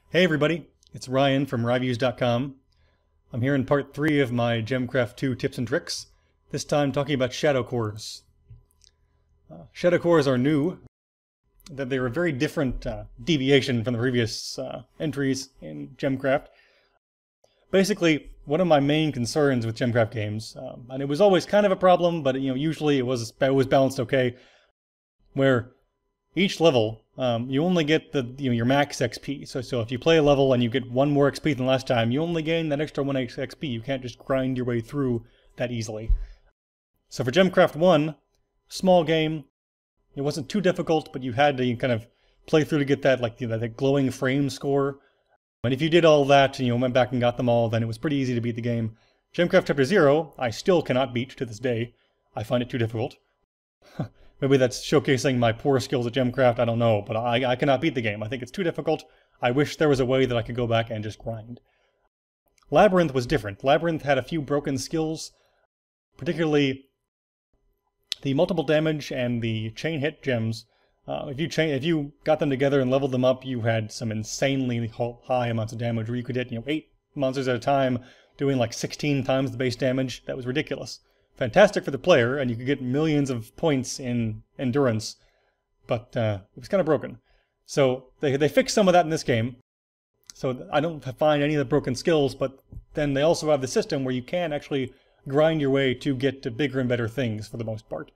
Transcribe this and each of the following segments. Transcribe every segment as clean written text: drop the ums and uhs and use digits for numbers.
Hey everybody, it's Ryan from Ryviews.com. I'm here in part 3 of my Gemcraft 2 tips and tricks, this time talking about shadow cores. Shadow cores are new, that they're a very different deviation from the previous entries in Gemcraft. Basically, one of my main concerns with Gemcraft games, and it was always kind of a problem, but usually it was balanced okay, where each level, you only get your max XP. So if you play a level and you get 1 more XP than last time, you only gain that extra 1 XP. You can't just grind your way through that easily. So for Gemcraft 1, small game, it wasn't too difficult, but you had to kind of play through to get that that glowing frame score. And if you did all that and went back and got them all, then it was pretty easy to beat the game. Gemcraft Chapter 0, I still cannot beat to this day. I find it too difficult. Maybe that's showcasing my poor skills at Gemcraft, I don't know, but I cannot beat the game. I think it's too difficult. I wish there was a way that I could go back and just grind. Labyrinth was different. Labyrinth had a few broken skills, particularly the multiple damage and the chain hit gems. If you got them together and leveled them up, you had some insanely high amounts of damage, where you could hit 8 monsters at a time, doing like 16 times the base damage. That was ridiculous. Fantastic for the player, and you could get millions of points in endurance, but it was kind of broken. So they fixed some of that in this game, so I don't find any of the broken skills, but then they also have the system where you can actually grind your way to get to bigger and better things for the most part.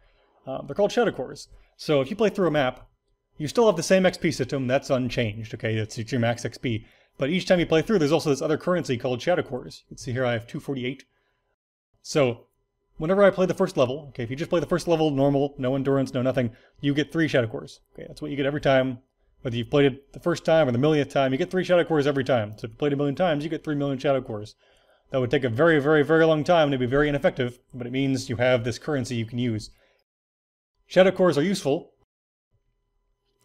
They're called shadow cores. So if you play through a map, you still have the same XP system, that's unchanged, okay, it's your max XP. But each time you play through, there's also this other currency called shadow cores. You can see here I have 248. So whenever I play the first level, okay, if you just play the first level normal, no endurance, no nothing, you get 3 shadow cores. Okay, that's what you get every time. Whether you've played it the first time or the millionth time, you get 3 shadow cores every time. So if you played 1,000,000 times, you get 3 million shadow cores. That would take a very, very, very long time to be very ineffective, but it means you have this currency you can use. Shadow cores are useful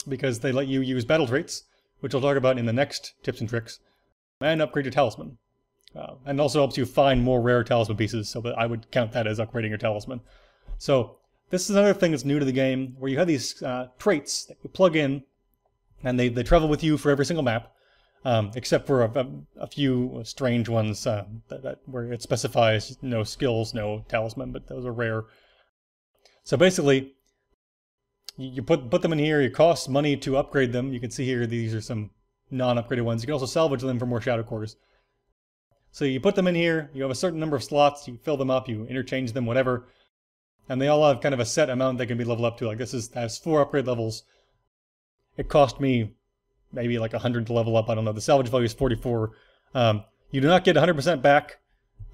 because they let you use battle traits, which I'll talk about in the next tips and tricks, and upgrade your talisman. And also helps you find more rare talisman pieces, so I would count that as upgrading your talisman. So this is another thing that's new to the game, where you have these traits that you plug in, and they travel with you for every single map, except for a few strange ones where it specifies no skills, no talisman, but those are rare. So basically, you put them in here, it costs money to upgrade them. You can see here these are some non-upgraded ones. You can also salvage them for more shadow cores. So you put them in here, you have a certain number of slots, you fill them up, you interchange them, whatever. And they all have kind of a set amount they can be leveled up to. Like this has 4 upgrade levels. It cost me maybe like 100 to level up, I don't know. The salvage value is 44. You do not get 100% back.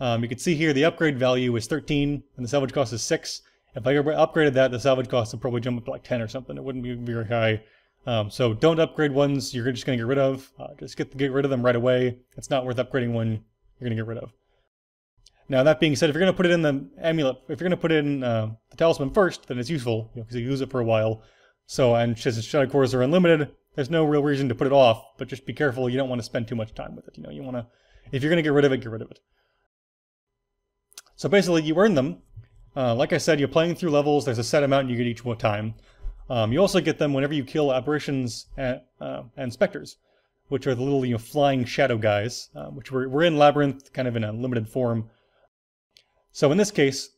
You can see here the upgrade value is 13 and the salvage cost is 6. If I upgraded that, the salvage cost would probably jump up to like 10 or something. It wouldn't be very high. So don't upgrade ones you're just going to get rid of. Just get rid of them right away. It's not worth upgrading one you're going to get rid of. Now that being said, if you're going to put it in the amulet, if you're going to put it in the talisman first, then it's useful, because you use it for a while. So, and since shadow cores are unlimited, there's no real reason to put it off, but just be careful, you don't want to spend too much time with it. You want to, if you're going to get rid of it, get rid of it. So basically, you earn them. Like I said, you're playing through levels, there's a set amount you get each time. You also get them whenever you kill apparitions and specters, which are the little flying shadow guys, which were in Labyrinth, kind of in a limited form. So in this case,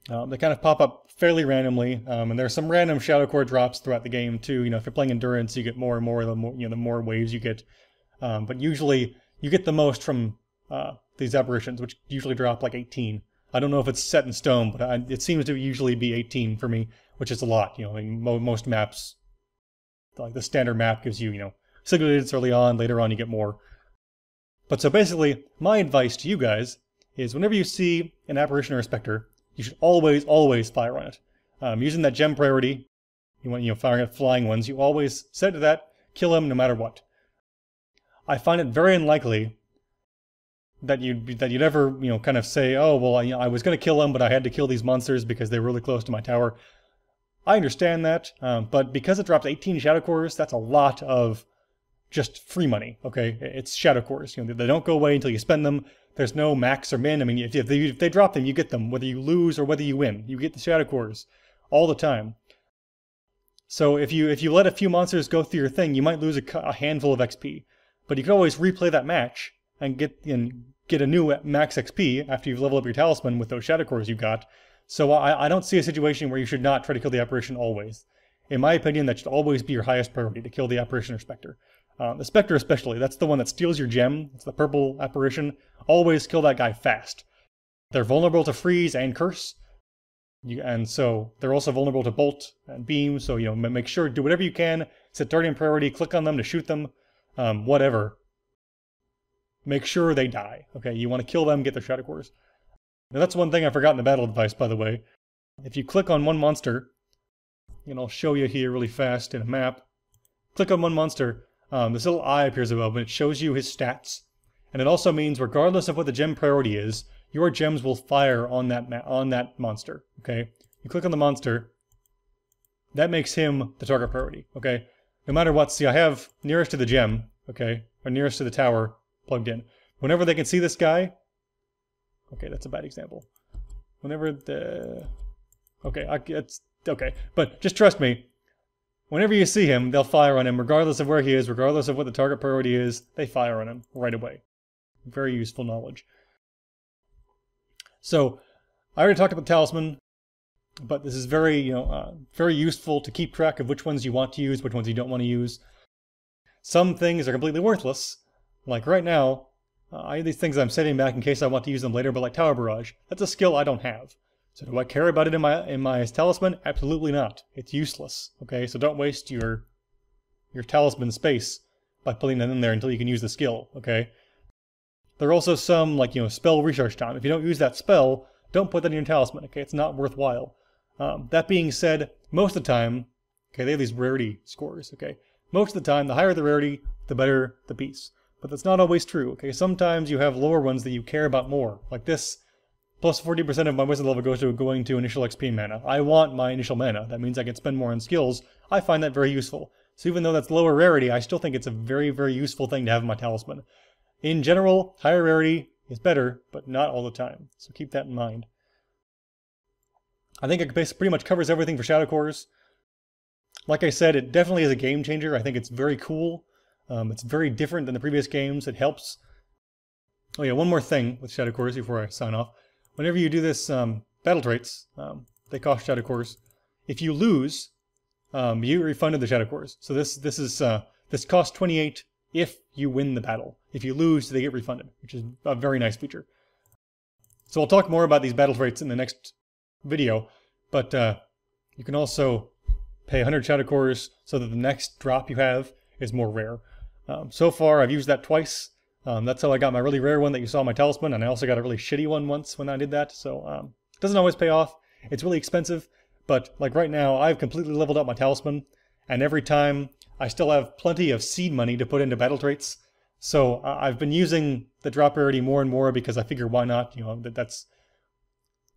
they kind of pop up fairly randomly, and there's some random shadow core drops throughout the game too. If you're playing endurance, you get more and more, the more waves you get. But usually you get the most from these apparitions, which usually drop like 18. I don't know if it's set in stone, but it seems to usually be 18 for me, which is a lot. Most maps, like the standard map gives you, single digits early on, later on you get more. But so basically, my advice to you guys is whenever you see an apparition or a specter, you should always fire on it. Using that gem priority, you want firing at flying ones, you always set to that, kill him no matter what. I find it very unlikely that you'd ever kind of say, oh well, I was going to kill him, but I had to kill these monsters because they were really close to my tower. I understand that, but because it drops 18 shadow cores, that's a lot of just free money, okay? It's shadow cores. They don't go away until you spend them. There's no max or min. I mean, if they drop them, you get them. Whether you lose or whether you win, you get the shadow cores all the time. So if you let a few monsters go through your thing, you might lose a handful of XP. but you can always replay that match and get a new max XP after you've leveled up your talisman with those shadow cores you got. So I don't see a situation where you should not try to kill the apparition always. In my opinion, that should always be your highest priority, to kill the apparition or specter. The specter especially, that's the one that steals your gem. It's the purple apparition. Always kill that guy fast. They're vulnerable to freeze and curse. And so they're also vulnerable to bolt and beam, so make sure, do whatever you can, set target priority, click on them to shoot them, whatever. Make sure they die, okay? You want to kill them, get their shadow cores. Now that's one thing I forgot in the battle advice, by the way. If you click on one monster, and I'll show you here really fast in a map, click on one monster, this little eye appears above and it shows you his stats. And it also means regardless of what the gem priority is, your gems will fire on that monster, okay? You click on the monster, that makes him the target priority, okay? No matter what, see I have nearest to the gem, okay, or nearest to the tower plugged in. Whenever they can see this guy, okay, that's a bad example. Whenever the, okay, it's, okay, but just trust me, whenever you see him, they'll fire on him regardless of where he is, regardless of what the target priority is, they fire on him right away. Very useful knowledge. So, I already talked about the talisman, but this is very, very useful to keep track of which ones you want to use, which ones you don't want to use. Some things are completely worthless, like right now, I have these things I'm setting back in case I want to use them later, but like Tower Barrage, that's a skill I don't have. So do I care about it in my talisman? Absolutely not. It's useless, okay? So don't waste your talisman space by putting that in there until you can use the skill, okay? There are also some, like, spell recharge time. If you don't use that spell, don't put that in your talisman, okay? It's not worthwhile. That being said, most of the time, okay, they have these rarity scores, okay? Most of the time, the higher the rarity, the better the piece. But that's not always true, okay? Sometimes you have lower ones that you care about more. Like this, plus 40% of my wisdom level goes to going to initial XP mana. I want my initial mana. That means I can spend more on skills. I find that very useful. So even though that's lower rarity, I still think it's a very, very useful thing to have in my talisman. In general, higher rarity is better, but not all the time. So keep that in mind. I think it pretty much covers everything for shadow cores. Like I said, it definitely is a game changer. I think it's very cool. It's very different than the previous games. It helps. Oh yeah, one more thing with shadow cores before I sign off. Whenever you do this battle traits, they cost shadow cores. If you lose, you refunded the shadow cores. So this costs 28 if you win the battle. If you lose, they get refunded, which is a very nice feature. So I'll talk more about these battle traits in the next video, but you can also pay 100 shadow cores so that the next drop you have is more rare. So far, I've used that twice. That's how I got my really rare one that you saw in my talisman, and I also got a really shitty one once when I did that, so it doesn't always pay off. It's really expensive, but like right now, I've completely leveled up my talisman, and every time I still have plenty of seed money to put into battle traits, so I've been using the drop rarity more and more because I figure why not, that's...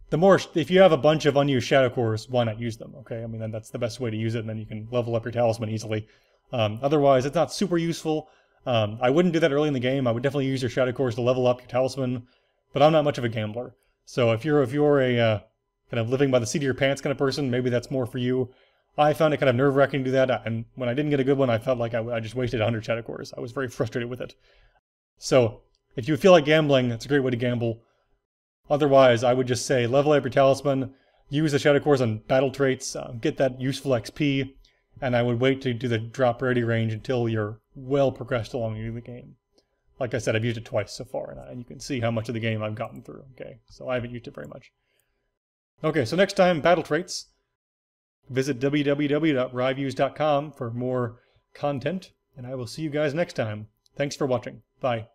The more, if you have a bunch of unused shadow cores, why not use them, okay? I mean, that's the best way to use it, and then you can level up your talisman easily. Otherwise, it's not super useful. I wouldn't do that early in the game. I would definitely use your shadow cores to level up your talisman, but I'm not much of a gambler. So if you're a kind of living by the seat of your pants kind of person, maybe that's more for you. I found it kind of nerve-wracking to do that, and when I didn't get a good one, I felt like I just wasted 100 shadow cores. I was very frustrated with it. So if you feel like gambling, it's a great way to gamble. Otherwise, I would just say level up your talisman, use the shadow cores on battle traits, get that useful XP, and I would wait to do the drop rarity range until you're well progressed along in the game. Like I said, I've used it twice so far, and you can see how much of the game I've gotten through, okay? So I haven't used it very much. Okay, so next time, battle traits. Visit www.ryviews.com for more content, and I will see you guys next time. Thanks for watching. Bye.